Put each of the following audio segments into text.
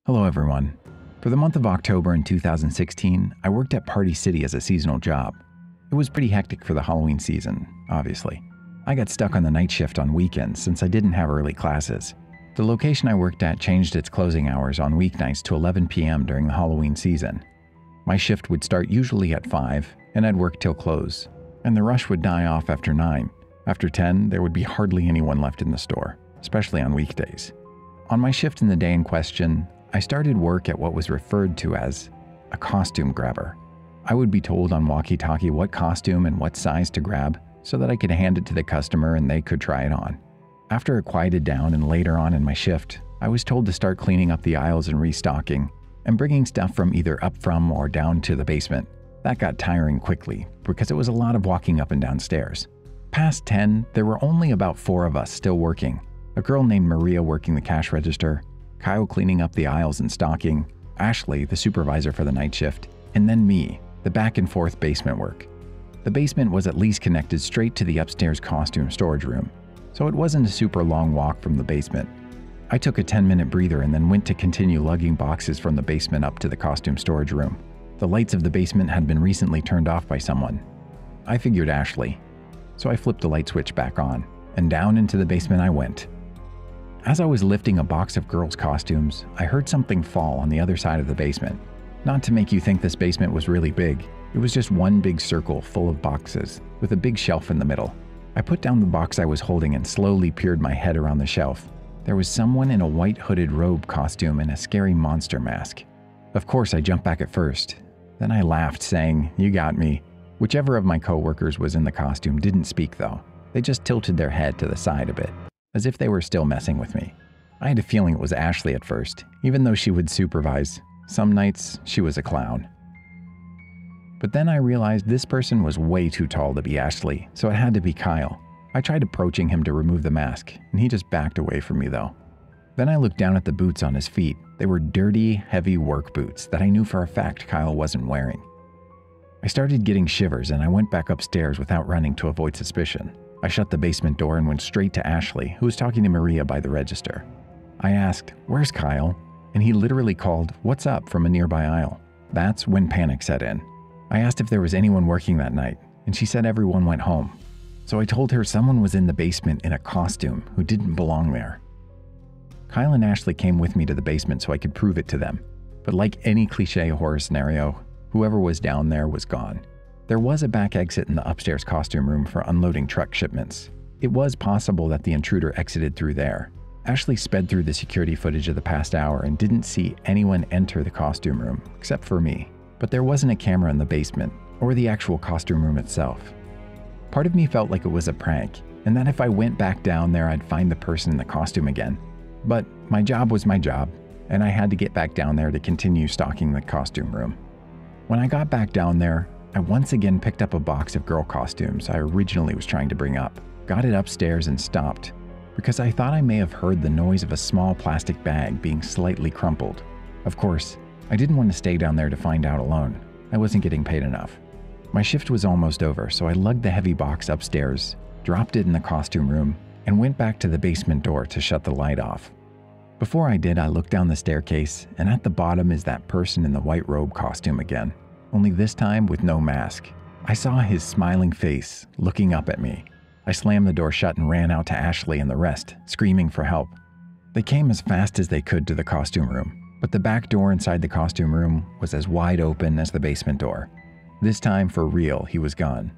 Hello everyone. For the month of October in 2016, I worked at Party City as a seasonal job. It was pretty hectic for the Halloween season, obviously. I got stuck on the night shift on weekends since I didn't have early classes. The location I worked at changed its closing hours on weeknights to 11 p.m. during the Halloween season. My shift would start usually at 5, and I'd work till close, and the rush would die off after 9. After 10, there would be hardly anyone left in the store, especially on weekdays. On my shift in the day in question, I started work at what was referred to as a costume grabber. I would be told on walkie-talkie what costume and what size to grab so that I could hand it to the customer and they could try it on. After it quieted down and later on in my shift, I was told to start cleaning up the aisles and restocking and bringing stuff from either up from or down to the basement. That got tiring quickly because it was a lot of walking up and down stairs. Past 10, there were only about 4 of us still working. A girl named Maria working the cash register, Kyle cleaning up the aisles and stocking, Ashley, the supervisor for the night shift, and then me, the back and forth basement work. The basement was at least connected straight to the upstairs costume storage room, so it wasn't a super long walk from the basement. I took a 10-minute breather and then went to continue lugging boxes from the basement up to the costume storage room. The lights of the basement had been recently turned off by someone. I figured Ashley, so I flipped the light switch back on, and down into the basement I went. As I was lifting a box of girls' costumes, I heard something fall on the other side of the basement. Not to make you think this basement was really big, it was just one big circle full of boxes, with a big shelf in the middle. I put down the box I was holding and slowly peered my head around the shelf. There was someone in a white hooded robe costume and a scary monster mask. Of course, I jumped back at first. Then I laughed, saying, "You got me." Whichever of my coworkers was in the costume didn't speak though. They just tilted their head to the side a bit, as if they were still messing with me. I had a feeling it was Ashley at first, even though she would supervise. Some nights, she was a clown. But then I realized this person was way too tall to be Ashley, so it had to be Kyle. I tried approaching him to remove the mask, and he just backed away from me though. Then I looked down at the boots on his feet. They were dirty, heavy work boots that I knew for a fact Kyle wasn't wearing. I started getting shivers and I went back upstairs without running to avoid suspicion. I shut the basement door and went straight to Ashley, who was talking to Maria by the register. I asked, "Where's Kyle?" And he literally called, "What's up?" from a nearby aisle. That's when panic set in. I asked if there was anyone working that night, and she said everyone went home. So I told her someone was in the basement in a costume who didn't belong there. Kyle and Ashley came with me to the basement so I could prove it to them. But like any cliche horror scenario, whoever was down there was gone. There was a back exit in the upstairs costume room for unloading truck shipments. It was possible that the intruder exited through there. Ashley sped through the security footage of the past hour and didn't see anyone enter the costume room, except for me. But there wasn't a camera in the basement, or the actual costume room itself. Part of me felt like it was a prank, and that if I went back down there I'd find the person in the costume again. But my job was my job, and I had to get back down there to continue stocking the costume room. When I got back down there, I once again picked up a box of girl costumes I originally was trying to bring up, got it upstairs and stopped, because I thought I may have heard the noise of a small plastic bag being slightly crumpled. Of course, I didn't want to stay down there to find out alone. I wasn't getting paid enough. My shift was almost over, so I lugged the heavy box upstairs, dropped it in the costume room, and went back to the basement door to shut the light off. Before I did, I looked down the staircase, and at the bottom is that person in the white robe costume again, only this time with no mask. I saw his smiling face looking up at me. I slammed the door shut and ran out to Ashley and the rest, screaming for help. They came as fast as they could to the costume room, but the back door inside the costume room was as wide open as the basement door. This time, for real, he was gone.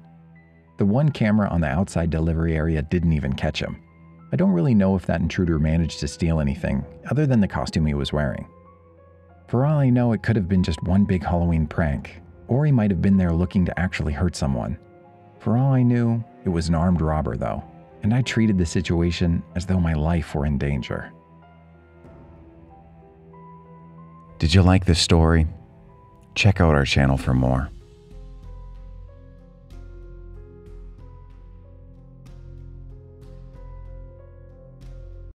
The one camera on the outside delivery area didn't even catch him. I don't really know if that intruder managed to steal anything other than the costume he was wearing. For all I know, it could have been just one big Halloween prank, or he might have been there looking to actually hurt someone. For all I knew, it was an armed robber though, and I treated the situation as though my life were in danger. Did you like this story? Check out our channel for more.